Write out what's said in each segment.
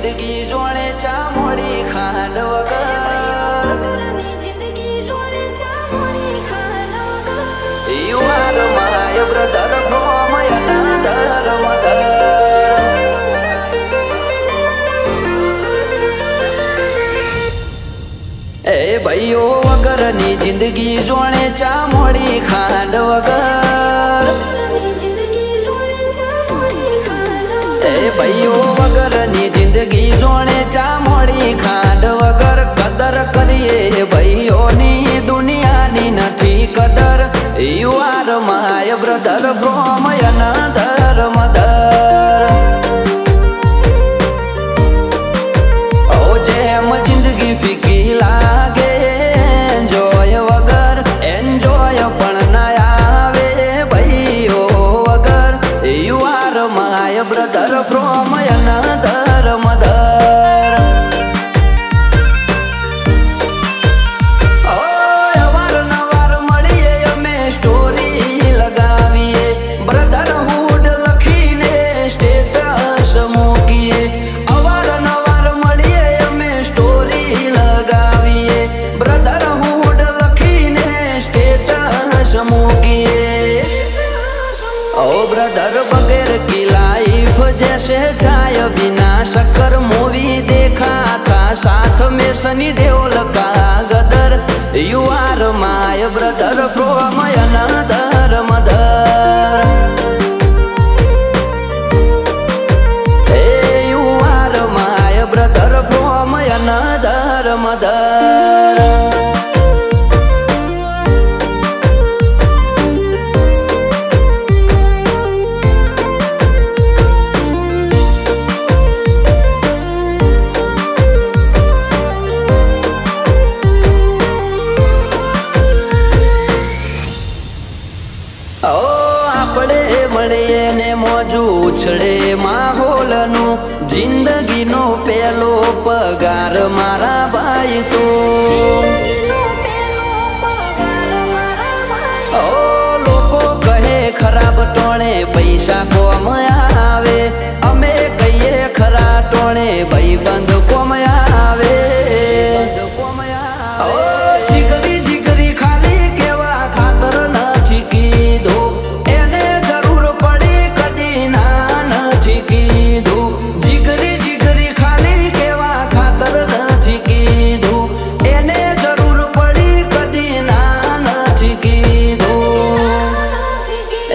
જિંદગી જોડે ચા મોડી ખાંડ વગર You are my brother from another mother એ ભાઈઓ વગરની જિંદગી જોડે ચા મોડી ખાંડ વગર એ ભાઈઓ વગરની જિંદગી જોડે ચા મોડી ખાંડ વગર કદર કરીએ ભાઈઓની દુનિયાની નથી કદર You are my brother from another mother ઓ જેમ જિંદગી ફીકી લાગે એન્જોય વગર એન્જોય પણ ના આવે ભાઈઓ વગર You are my brother from another mother brother बगैर की लाइफ जैसे चाय बिना शक्कर मूवी देखा था साथ में सनी देओल का गदर You are my brother from another mother Hey, you are my brother from another mother આપણે મળીએ ને મોજું ઉછળે માહોલનું જિંદગીનો પેલો પગાર મારા ભાઈ તો લોકો કહે ખરાબ ટોણે પૈસા કોમ આવે અમે કહીએ ખરા ટોણે ભાઈબંધ કોમ આવે જીગરી જીગરી ખાલી કેવા ખાતર નથી કીધું એને જરૂર પડી કદી ના નથી કીધું જીગરી જીગરી ખાલી કેવા ખાતર નથી કીધું એને જરૂર પડી કદી ના નથી કીધું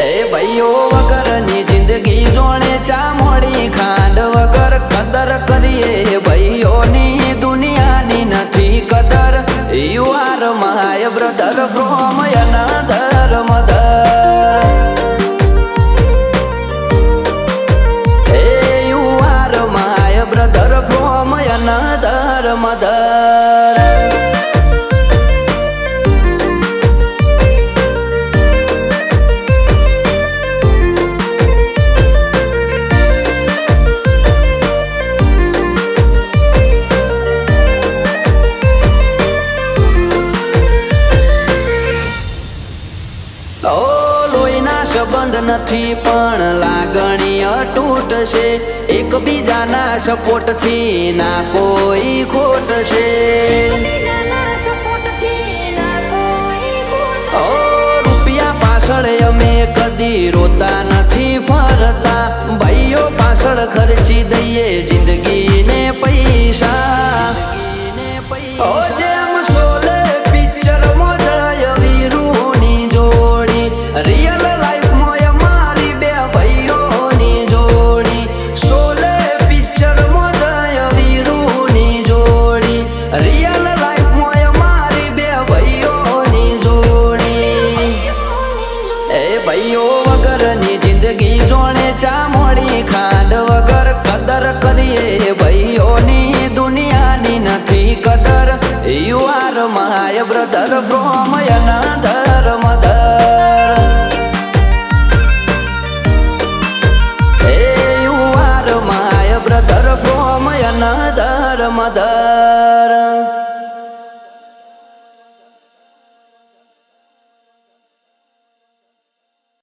એ ભાઈઓ વગરની જિંદગી જોડે ચા મોડી ખાંડ વગર કદર કરીએ ભાઈઓની દુનિયાની નથી કદર You are my brother from another mother Hey, you are my brother from another mother સંબંધ નથી પણ લાગણી અતૂટ છે એકબીજાના સપોર્ટથી ના કોઈ ખોટ છે રૂપિયા પાછળ અમે કદી રોતા નથી ફરતા ભાઈઓ પાછળ ખર્ચી દઈએ જિંદગીને પૈસા જેમ શોલે પિક્ચરમાં જય વીરુની જોડી રિયલ ભાઈઓ વગરની જિંદગી જોડે ચા મોડી ખાંડ વગર કદર કરીએ ભાઈઓની દુનિયાની નથી કદર You are my brother from another mother Hey, you are my brother from another mother